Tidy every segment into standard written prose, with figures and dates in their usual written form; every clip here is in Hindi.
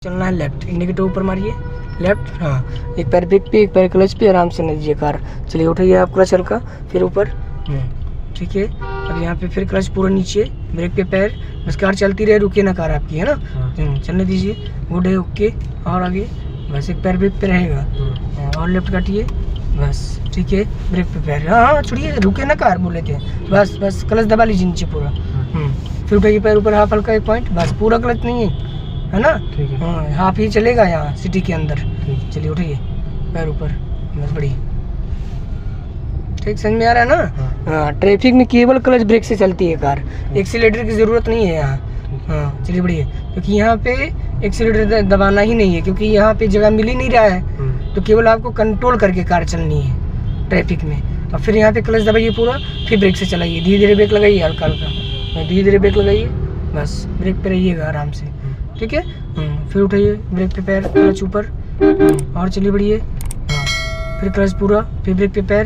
चलना है लेफ्ट, इंडिकेटर ऊपर मारिए लेफ्ट। हाँ, एक पैर ब्रेक पे एक पैर क्लच पे, आराम से दीजिए कार। चलिए उठाइए आप क्लच हल्का, फिर ऊपर। ठीक है, अब यहाँ पे फिर क्लच पूरा नीचे, ब्रेक पे पैर, बस कार चलती रहे, रुके ना कार आपकी, है ना। चलने दीजिए, गुड है, ओके। और आगे बस एक पैर ब्रेक पे रहेगा और लेफ्ट काटिए, बस ठीक है। ब्रेक पे पैर, हाँ छोड़िए, रुके ना कार बोले थे, बस बस क्लच दबा लीजिए नीचे पूरा। फिर उठाइए पैर ऊपर, हाफ हल्का एक पॉइंट, बस पूरा क्लच नहीं है ना। हाँ, हाफ ही चलेगा यहाँ सिटी के अंदर। चलिए उठिए पैर ऊपर, बस बढ़िया, ठीक समझ में आ रहा है ना। हाँ, ट्रैफिक में केवल क्लच ब्रेक से चलती है कार, एक्सीलेटर की ज़रूरत नहीं है यहाँ। हाँ चलिए बढ़िया, क्योंकि यहाँ पे एक्सीलेटर दबाना ही नहीं है, क्योंकि यहाँ पे जगह मिल ही नहीं रहा है, तो केवल आपको कंट्रोल करके कार चलनी है ट्रैफिक में। और फिर यहाँ पे क्लच दबाइए पूरा, फिर ब्रेक से चलाइए, धीरे धीरे ब्रेक लगाइए, हल्का हल्का धीरे धीरे ब्रेक लगाइए, बस ब्रेक पे रहिएगा आराम से, ठीक है। फिर उठाइए ब्रेक पे पैर, क्लच ऊपर, और चलिए बढ़िए। हाँ, फिर क्लच पूरा, फिर ब्रेक पे पैर,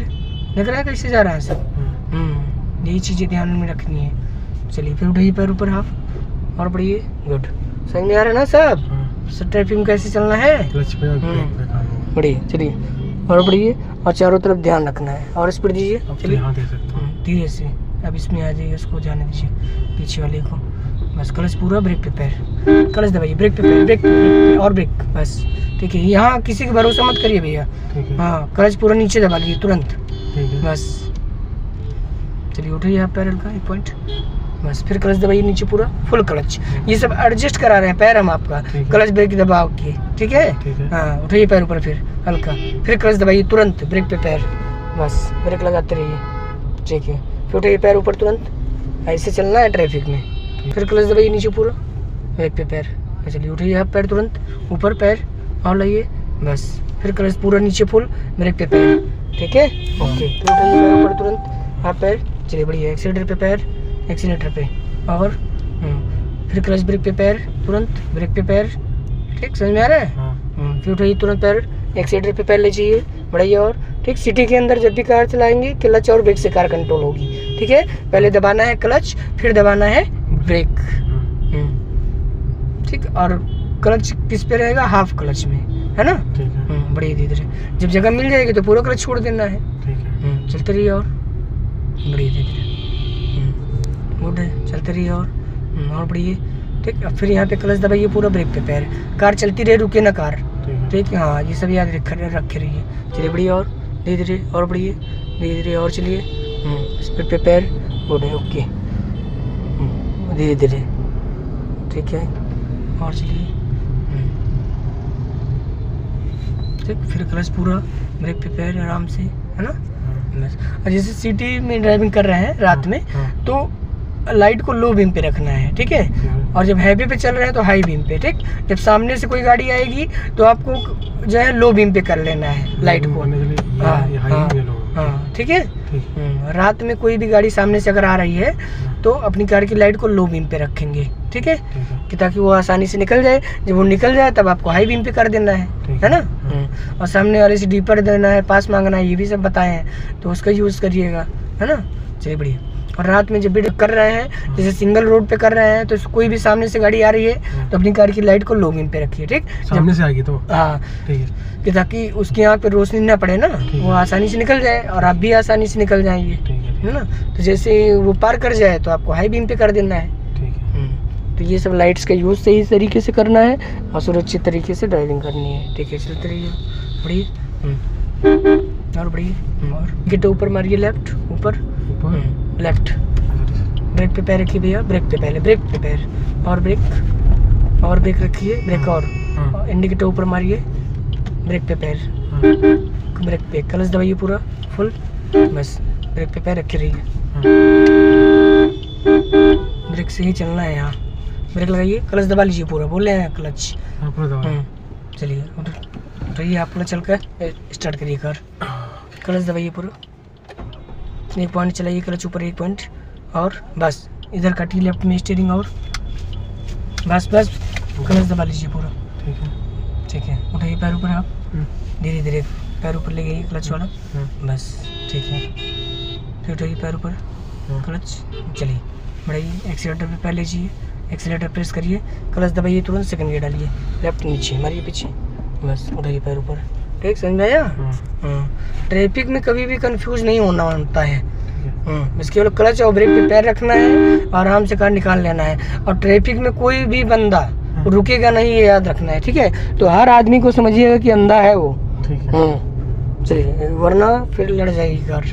देख रहा है कैसे जा रहा है सब। यही चीज़ें ध्यान में रखनी है। चलिए फिर उठाइए पैर ऊपर हाफ, और बढ़िए, गुड। समझ में आ रहा है ना सब ट्रैफिक में कैसे चलना है। बढ़िए, चलिए और बढ़िए, और चारों तरफ ध्यान रखना है, और स्पीड दीजिए। चलिए धीरे से, अब इसमें आ जाइए, उसको जाने दीजिए पीछे वाले को, बस क्लच पूरा, ब्रेक पे पैर, क्लच दबाइए, ब्रेक पे पैर, ब्रेक पे और ब्रेक, बस ठीक है। यहाँ किसी का भरोसा मत करिए भैया। हाँ, क्लच पूरा नीचे दबा लीजिए तुरंत, बस। चलिए उठाइए आप पैर हल्का एक पॉइंट, बस फिर क्लच दबाइए नीचे पूरा, फुल क्लच। ये सब एडजस्ट करा रहे हैं पैर हम आपका, क्लच ब्रेक दबाव के, ठीक है। हाँ, उठाइए पैर ऊपर फिर हल्का, फिर क्लच दबाइए तुरंत, ब्रेक पे पैर, बस ब्रेक लगाते रहिए, ठीक है। फिर उठाइए पैर ऊपर तुरंत, ऐसे चलना है ट्रैफिक में। फिर क्लच दबाइए नीचे पूरा, ब्रेक पे पैर। चलिए उठाइए आप पैर तुरंत ऊपर, पैर और लाइए, बस फिर क्लच पूरा नीचे फुल, ब्रेक पे पैर, ठीक है, ओके। फिर उठाइए पैर ऊपर तुरंत, आप पैर, चलिए बढ़िया, एक्सीलेटर पे पैर, एक्सीलेटर पे, और फिर क्लच ब्रेक पे पैर तुरंत, ब्रेक पे पैर, ठीक समझ में आ रहा है। फिर उठाइए तुरंत पैर, एक्सीलेटर पे पैर ले जाइए, बढ़ाइए, और ठीक। सिटी के अंदर जब भी कार चलाएंगे, क्लच और ब्रेक से कार कंट्रोल होगी, ठीक है। पहले दबाना है क्लच, फिर दबाना है ब्रेक, ठीक। और क्लच किस पे रहेगा, हाफ क्लच में, है ना। बढ़िया, धीरे धीरे, जब जगह मिल जाएगी तो पूरा क्लच छोड़ देना है, चलते रहिए, और बढ़िया धीरे धीरे, गुड है, चलते रहिए, और बढ़िए, ठीक। अब फिर यहाँ पे क्लच दबाइए पूरा, ब्रेक पे पैर, कार चलती रहे, रुके ना कार, ठीक है। हाँ, ये सब याद रखे रहिए। चलिए बढ़िया, और धीरे धीरे, और बढ़िए धीरे धीरे, और चलिए स्पीड पे पैर, गुड है, ओके, धीरे धीरे, ठीक है, और चलिए, ठीक। फिर क्लच पूरा, ब्रेक पे पैर, आराम से, है ना, बस। और जैसे सिटी में ड्राइविंग कर रहे हैं रात में, तो लाइट को लो बीम पे रखना है, ठीक है। और जब हैवी पे चल रहे हैं तो हाई बीम पे, ठीक। जब सामने से कोई गाड़ी आएगी तो आपको जो है लो बीम पे कर लेना है लाइट को। हाँ, ठीक है। रात में कोई भी गाड़ी सामने से अगर आ रही है तो अपनी कार की लाइट को लो बीम पे रखेंगे, ठीक है, कि ताकि वो आसानी से निकल जाए। जब वो निकल जाए तब आपको हाई बीम पे कर देना है ना। और सामने वाले से डीपर देना है, पास मांगना है, ये भी सब बताए हैं, तो उसका यूज़ करिएगा, है ना। चलिए बढ़िया। और रात में जब भी कर रहे हैं, जैसे सिंगल रोड पे कर रहे हैं, तो कोई भी सामने से गाड़ी आ रही है तो अपनी कार की लाइट को लो बीम पे रखिए, ठीक। सामने से आएगी तो हाँ, ठीक है, कि ताकि उसकी आँख पे रोशनी ना पड़े ना, वो आसानी से निकल जाए और आप भी आसानी से निकल जाएंगे, है ना। तो जैसे वो पार कर जाए तो आपको हाई बीम पे कर देना है, ठीक है। तो ये सब लाइट्स का यूज़ सही तरीके से करना है और सुरक्षित तरीके से ड्राइविंग करनी है, ठीक है। चलते रहिए, बढ़िए, और बढ़िए, और गिट्टे ऊपर मारिए, लेफ्ट ऊपर, लेफ्ट, ब्रेक पे पैर रखिए भैया, ब्रेक पे पहले, ब्रेक पे पैर, और ब्रेक रखिए, ब्रेक, और इंडिकेटर ऊपर मारिए, ब्रेक पे पैर, ब्रेक पे क्लच दबाइए पूरा फुल, बस ब्रेक पे पैर रखे रहिए, ब्रेक से ही चलना है। यहाँ ब्रेक लगाइए, क्लच दबा लीजिए पूरा, बोल रहे हैं क्लच। चलिए उठाइए आप क्लच, चल कर स्टार्ट करिए कार, क्लच दबाइए पूरा, एक पॉइंट चलाइए, क्लच ऊपर एक पॉइंट, और बस इधर काटिए लेफ्ट में स्टीयरिंग, और बस बस क्लच दबा लीजिए पूरा, ठीक है। उठाइए पैर ऊपर, आप धीरे धीरे पैर ऊपर ले गइए क्लच वाला, बस ठीक है। फिर उठाइए पैर ऊपर, क्लच, चलिए बढ़ाइए, एक्सीलेटर पे पैर लीजिए, एक्सीलेटर प्रेस करिए, क्लच दबाइए, तुरंत सेकंड गियर डालिए, लेफ्ट नीचे मारिए पीछे, बस उठाइए पैर ऊपर। ठीक, समझ में आया? ट्रैफिक में कभी भी कंफ्यूज नहीं होना होता है। बस केवल क्लच और ब्रेक पे पैर रखना है, आराम से कार निकाल लेना है। और ट्रैफिक में कोई भी बंदा रुकेगा नहीं, ये याद रखना है। ठीक है, तो हर आदमी को समझिएगा कि अंधा है वो। चलिए, वरना फिर लड़ जाएगी कार।